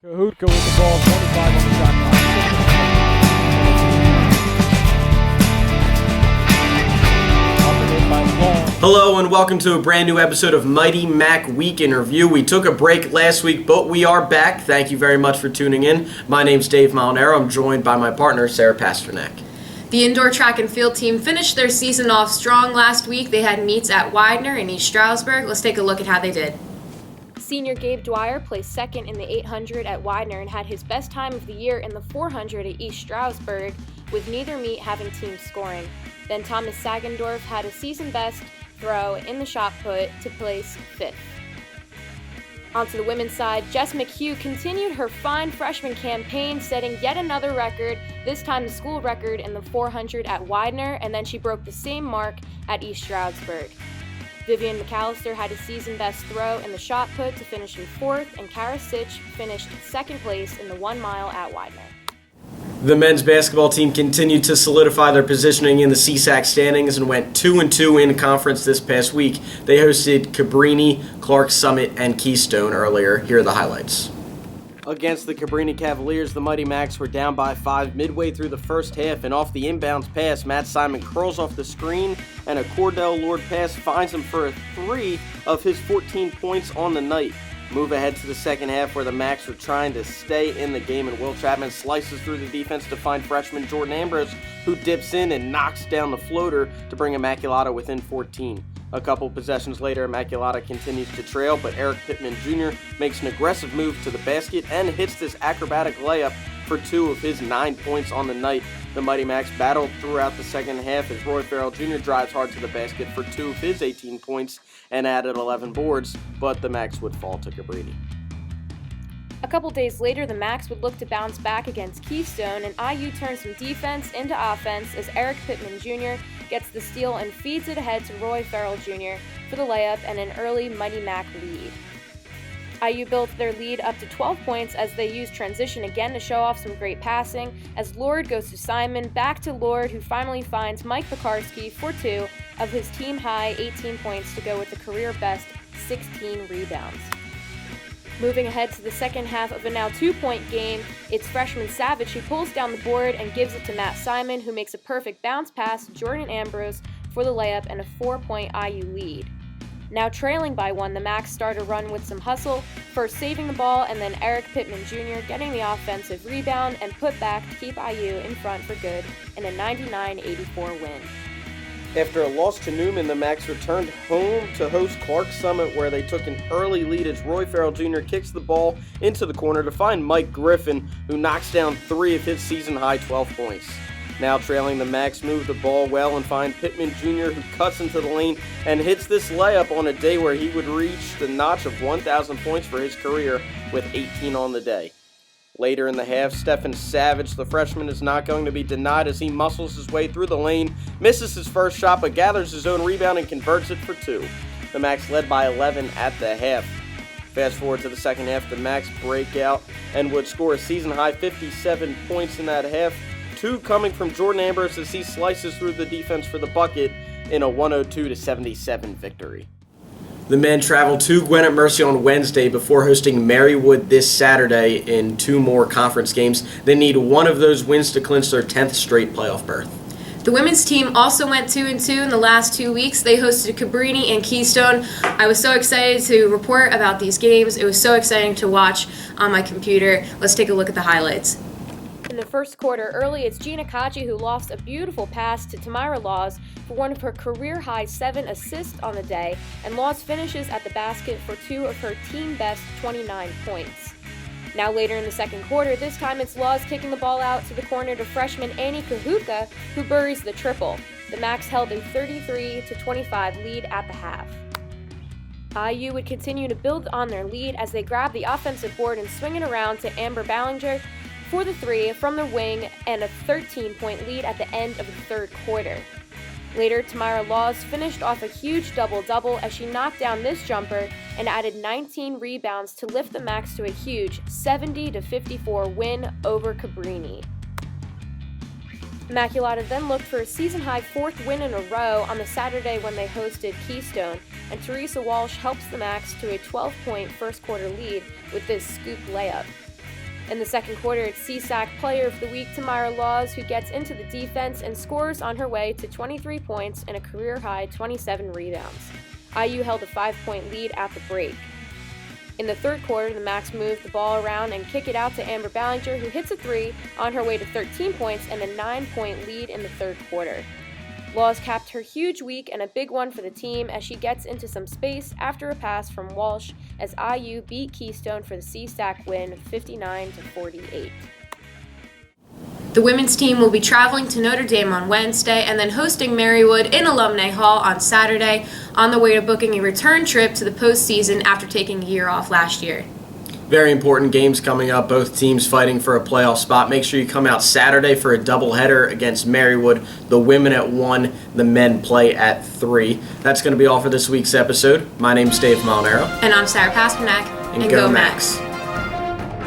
Kahutka with the ball, 25 on the shot clock. Hello and welcome to a brand new episode of Mighty Mac Week in Review. We took a break last week, but we are back. Thank you very much for tuning in. My name's Dave Molinaro. I'm joined by my partner, Sarah Pasternak. The indoor track and field team finished their season off strong last week. They had meets at Widener and East Stroudsburg. Let's take a look at how they did. Senior Gabe Dwyer placed second in the 800 at Widener and had his best time of the year in the 400 at East Stroudsburg, with neither meet having team scoring. Then Thomas Sagendorf had a season-best throw in the shot put to place fifth. Onto the women's side, Jess McHugh continued her fine freshman campaign, setting yet another record, this time the school record in the 400 at Widener, and then she broke the same mark at East Stroudsburg. Vivian McAllister had a season-best throw in the shot put to finish in fourth, and Kara Sitch finished second place in the 1 mile at Widener. The men's basketball team continued to solidify their positioning in the CSAC standings and went 2-2 in conference this past week. They hosted Cabrini, Clark Summit, and Keystone earlier. Here are the highlights. Against the Cabrini Cavaliers, the Mighty Macs were down by 5 midway through the first half, and off the inbounds pass, Matt Simon curls off the screen, and a Cordell Lord pass finds him for a 3 of his 14 points on the night. Move ahead to the second half where the Macs are trying to stay in the game, and Will Chapman slices through the defense to find freshman Jordan Ambrose, who dips in and knocks down the floater to bring Immaculata within 14. A couple possessions later, Immaculata continues to trail, but Eric Pittman Jr. makes an aggressive move to the basket and hits this acrobatic layup for 2 of his 9 points on the night. The Mighty Macs battled throughout the second half as Roy Farrell Jr. drives hard to the basket for 2 of his 18 points and added 11 boards, but the Macs would fall to Cabrini. A couple days later, the Macs would look to bounce back against Keystone, and IU turns some defense into offense as Eric Pittman Jr. gets the steal and feeds it ahead to Roy Farrell Jr. for the layup and an early Mighty Mac lead. IU built their lead up to 12 points as they used transition again to show off some great passing, as Lord goes to Simon, back to Lord, who finally finds Mike Pekarsky for 2 of his team-high 18 points to go with the career-best 16 rebounds. Moving ahead to the second half of a now 2-point game, it's freshman Savage who pulls down the board and gives it to Matt Simon, who makes a perfect bounce pass to Jordan Ambrose for the layup and a 4-point IU lead. Now trailing by 1, the Macs start a run with some hustle, first saving the ball and then Eric Pittman Jr. getting the offensive rebound and put back to keep IU in front for good in a 99-84 win. After a loss to Newman, the Macs returned home to host Clark Summit, where they took an early lead as Roy Farrell Jr. kicks the ball into the corner to find Mike Griffin, who knocks down 3 of his season-high 12 points. Now trailing, the Macs move the ball well and find Pittman Jr., who cuts into the lane and hits this layup on a day where he would reach the notch of 1,000 points for his career with 18 on the day. Later in the half, Stephen Savage, the freshman, is not going to be denied as he muscles his way through the lane, misses his first shot but gathers his own rebound and converts it for 2. The Macs led by 11 at the half. Fast forward to the second half, the Macs break out and would score a season-high 57 points in that half, 2 coming from Jordan Ambrose as he slices through the defense for the bucket in a 102-77 victory. The men travel to Gwinnett Mercy on Wednesday before hosting Marywood this Saturday in 2 more conference games. They need one of those wins to clinch their 10th straight playoff berth. The women's team also went 2-2 in the last 2 weeks. They hosted Cabrini and Keystone. I was so excited to report about these games. It was so exciting to watch on my computer. Let's take a look at the highlights. In the first quarter early, it's Gina Kachi who lost a beautiful pass to Tamira Laws for one of her career-high 7 assists on the day, and Laws finishes at the basket for 2 of her team-best 29 points. Now later in the second quarter, this time it's Laws kicking the ball out to the corner to freshman Annie Kahutka, who buries the triple. The Macs held a 33-25 lead at the half. IU would continue to build on their lead as they grab the offensive board and swing it around to Amber Ballinger for the 3 from the wing and a 13-point lead at the end of the third quarter. Later, Tamira Laws finished off a huge double-double as she knocked down this jumper and added 19 rebounds to lift the Macs to a huge 70-54 win over Cabrini. Immaculata then looked for a season-high 4th win in a row on the Saturday when they hosted Keystone, and Teresa Walsh helps the Macs to a 12-point first-quarter lead with this scoop layup. In the second quarter, it's CSAC Player of the Week Tamara Laws, who gets into the defense and scores on her way to 23 points and a career-high 27 rebounds. IU held a 5-point lead at the break. In the third quarter, the Macs moved the ball around and kick it out to Amber Ballinger, who hits a 3 on her way to 13 points and a 9-point lead in the third quarter. Laws capped her huge week and a big one for the team as she gets into some space after a pass from Walsh as IU beat Keystone for the CSAC win 59-48. The women's team will be traveling to Notre Dame on Wednesday and then hosting Marywood in Alumni Hall on Saturday, on the way to booking a return trip to the postseason after taking a year off last year. Very important games coming up, both teams fighting for a playoff spot. Make sure you come out Saturday for a doubleheader against Marywood. The women at 1, the men play at 3. That's going to be all for this week's episode. My name's Dave Molinaro. And I'm Sarah Pasternak. And go Macs.